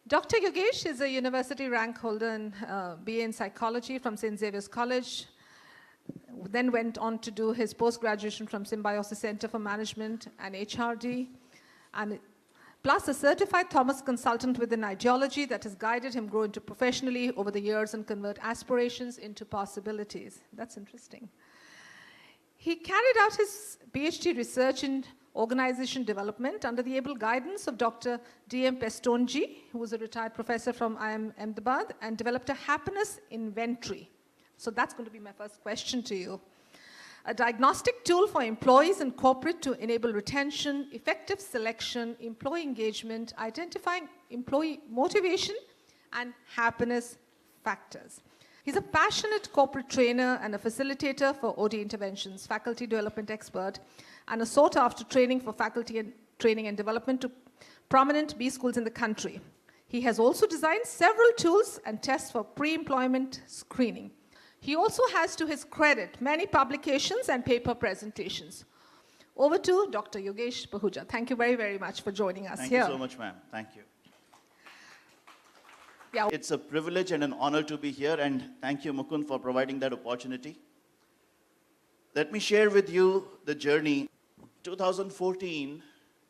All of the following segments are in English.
Dr. Yogesh is a university rank holder in BA in psychology from St. Xavier's College, then went on to do his post-graduation from Symbiosis Center for Management and HRD, and plus a certified Thomas consultant with an ideology that has guided him grow into professionally over the years and convert aspirations into possibilities. That's interesting. He carried out his PhD research in organization development under the able guidance of Dr. D.M. Pestonji, who was a retired professor from IIM Ahmedabad, and developed a happiness inventory. So that's going to be my first question to you. A diagnostic tool for employees and corporate to enable retention, effective selection, employee engagement, identifying employee motivation, and happiness factors. He's a passionate corporate trainer and a facilitator for OD interventions, faculty development expert, and a sought-after training for faculty and training and development to prominent B schools in the country. He has also designed several tools and tests for pre-employment screening. He also has, to his credit, many publications and paper presentations. Over to Dr. Yogesh Pahuja. Thank you very, very much for joining us here. Thank you so much, ma'am. Thank you. Yeah. It's a privilege and an honor to be here, and thank you, Mukund, for providing that opportunity. Let me share with you the journey. 2014,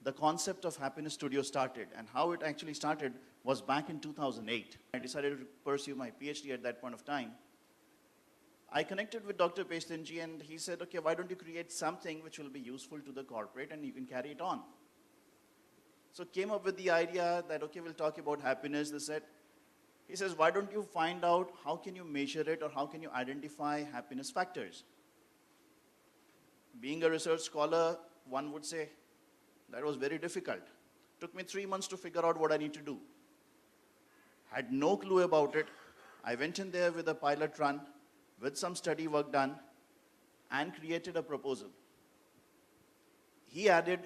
the concept of Happiness Studio started, and how it actually started was back in 2008. I decided to pursue my PhD at that point of time. I connected with Dr. Pestonji, and he said, okay, why don't you create something which will be useful to the corporate and you can carry it on. So came up with the idea that, okay, we'll talk about happiness. He says, why don't you find out how can you measure it or how can you identify happiness factors? Being a research scholar, one would say that was very difficult. Took me 3 months to figure out what I need to do. Had no clue about it. I went in there with a pilot run, with some study work done, and created a proposal. He added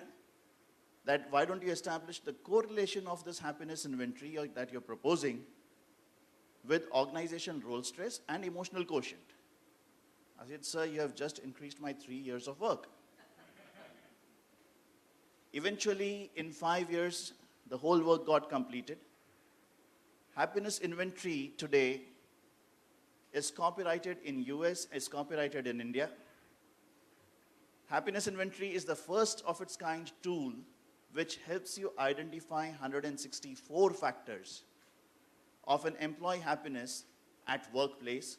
that why don't you establish the correlation of this happiness inventory that you're proposing with organization role stress and emotional quotient. I said, sir, you have just increased my 3 years of work. Eventually, in 5 years, the whole work got completed. Happiness inventory today is copyrighted in US, is copyrighted in India. Happiness inventory is the first of its kind tool which helps you identify 164 factors of an employee happiness at workplace,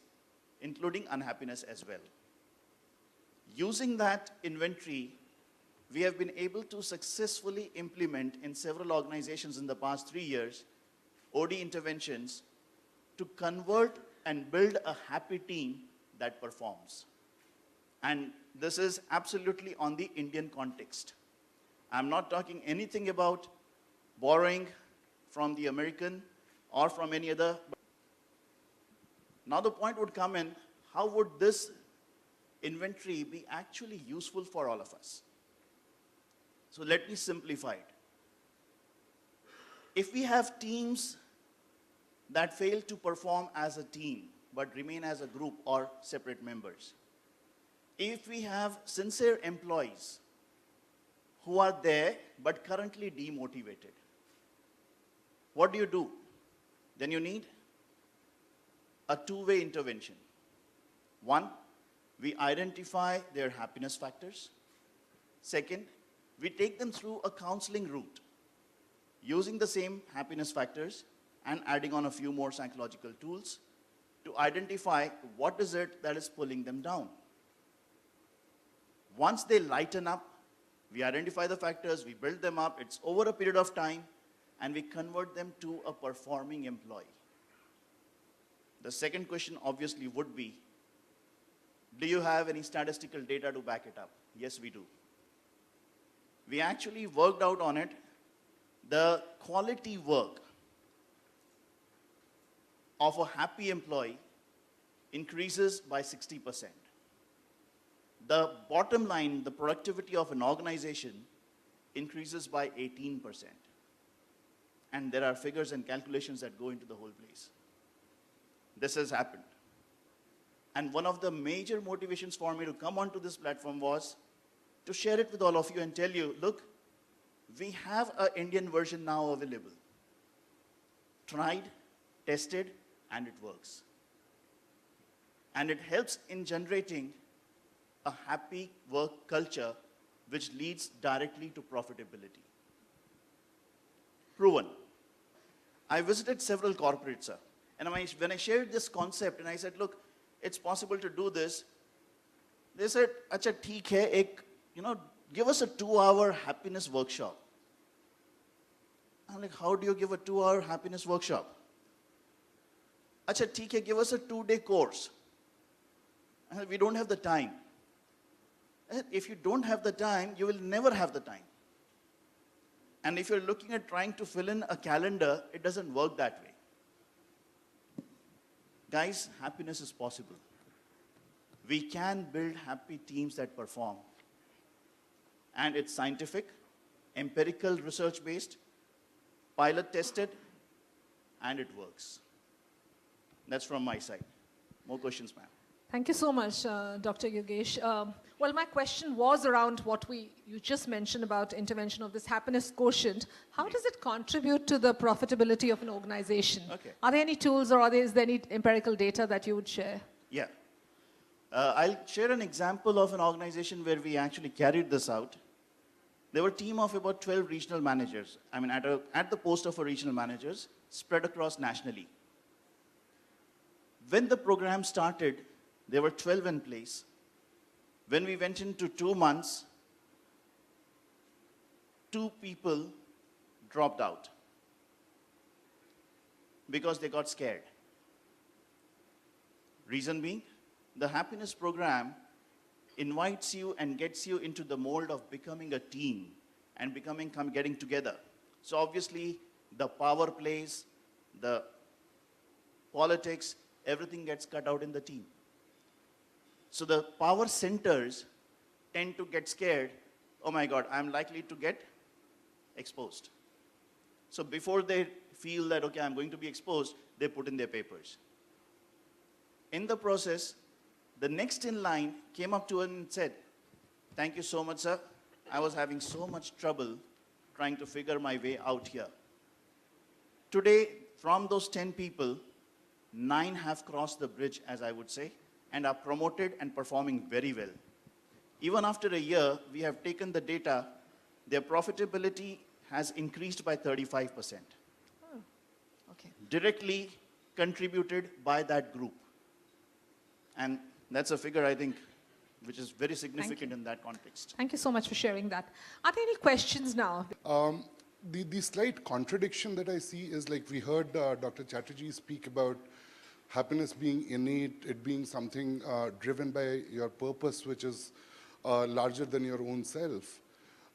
including unhappiness as well. Using that inventory, we have been able to successfully implement in several organizations in the past 3 years, OD interventions to convert and build a happy team that performs. And this is absolutely on the Indian context. I'm not talking anything about borrowing from the American or from any other. Now the point would come in, how would this inventory be actually useful for all of us? So let me simplify it. If we have teams that fail to perform as a team but remain as a group or separate members, if we have sincere employees who are there but currently demotivated, what do? Then you need a two-way intervention. One, we identify their happiness factors. Second, we take them through a counseling route using the same happiness factors and adding on a few more psychological tools to identify what is it that is pulling them down. Once they lighten up, we identify the factors, we build them up, it's over a period of time, and we convert them to a performing employee. The second question obviously would be, do you have any statistical data to back it up? Yes, we do. We actually worked out on it. The quality work of a happy employee increases by 60%. The bottom line, the productivity of an organization increases by 18%. And there are figures and calculations that go into the whole place. This has happened. And one of the major motivations for me to come onto this platform was to share it with all of you and tell you, look, we have an Indian version now available. tried, tested, and it works. And it helps in generating a happy work culture which leads directly to profitability. Proven. I visited several corporates, sir. And when I shared this concept and I said, look, it's possible to do this, they said, acha, theek hai, give us a 2-hour happiness workshop. I'm like, how do you give a 2-hour happiness workshop? Acha, theek hai, give us a 2-day course. I said, we don't have the time. I said, if you don't have the time, you will never have the time. And if you're looking at trying to fill in a calendar, it doesn't work that way. Guys, happiness is possible. We can build happy teams that perform. And it's scientific, empirical research-based, pilot-tested, and it works. That's from my side. More questions, ma'am. Thank you so much, Dr. Yogesh. Well, my question was around what you just mentioned about intervention of this happiness quotient. How does it contribute to the profitability of an organization? Okay. Are there any tools or is there any empirical data that you would share? Yeah. I'll share an example of an organization where we actually carried this out. There were a team of about 12 regional managers. I mean, at the post of a regional managers, spread across nationally. When the program started, there were 12 in place. When we went into 2 months, 2 people dropped out because they got scared. Reason being, the happiness program invites you and gets you into the mold of becoming a team and getting together. So obviously, the power plays, the politics, everything gets cut out in the team. So the power centers tend to get scared. Oh my God, I'm likely to get exposed. So before they feel that, okay, I'm going to be exposed, they put in their papers. In the process, the next in line came up to us and said, thank you so much, sir. I was having so much trouble trying to figure my way out here. Today, from those 10 people, 9 have crossed the bridge, as I would say, and are promoted and performing very well. Even after a year, we have taken the data, their profitability has increased by 35%. Oh, okay. Directly contributed by that group. And that's a figure, I think, which is very significant in that context. Thank you so much for sharing that. Are there any questions now? The slight contradiction that I see is, like we heard Dr. Chatterjee speak about happiness being innate, it being something driven by your purpose, which is larger than your own self.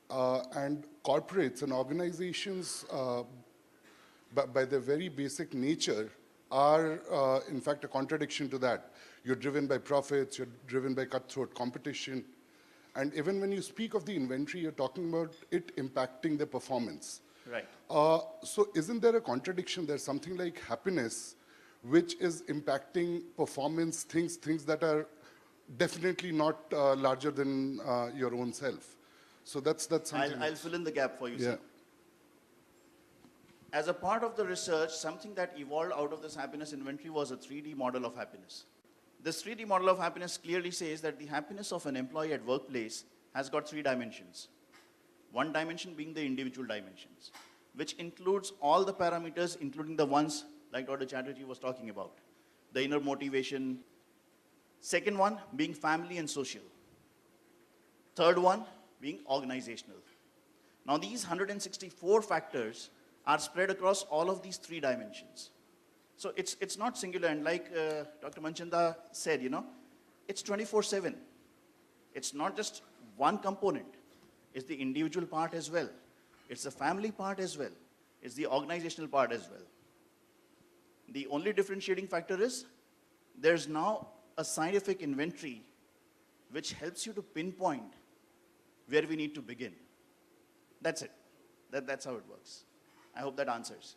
And corporates and organizations, by their very basic nature, are in fact a contradiction to that. You're driven by profits, you're driven by cutthroat competition. And even when you speak of the inventory, you're talking about it impacting the performance. Right. So isn't there a contradiction? There's something like happiness, which is impacting performance, things that are definitely not larger than your own self. So that's something. I'll fill in the gap for you, Yeah. sir. As a part of the research, something that evolved out of this happiness inventory was a 3D model of happiness. This 3D model of happiness clearly says that the happiness of an employee at workplace has got 3 dimensions. One dimension being the individual dimensions, which includes all the parameters, including the ones like Dr. Chatterjee was talking about. The inner motivation. Second one being family and social. Third one being organizational. Now these 164 factors are spread across all of these 3 dimensions. So it's not singular, and like Dr. Manchanda said, it's 24/7. It's not just one component. It's the individual part as well. It's the family part as well. It's the organizational part as well. The only differentiating factor is there's now a scientific inventory which helps you to pinpoint where we need to begin. That's it. That's how it works. I hope that answers.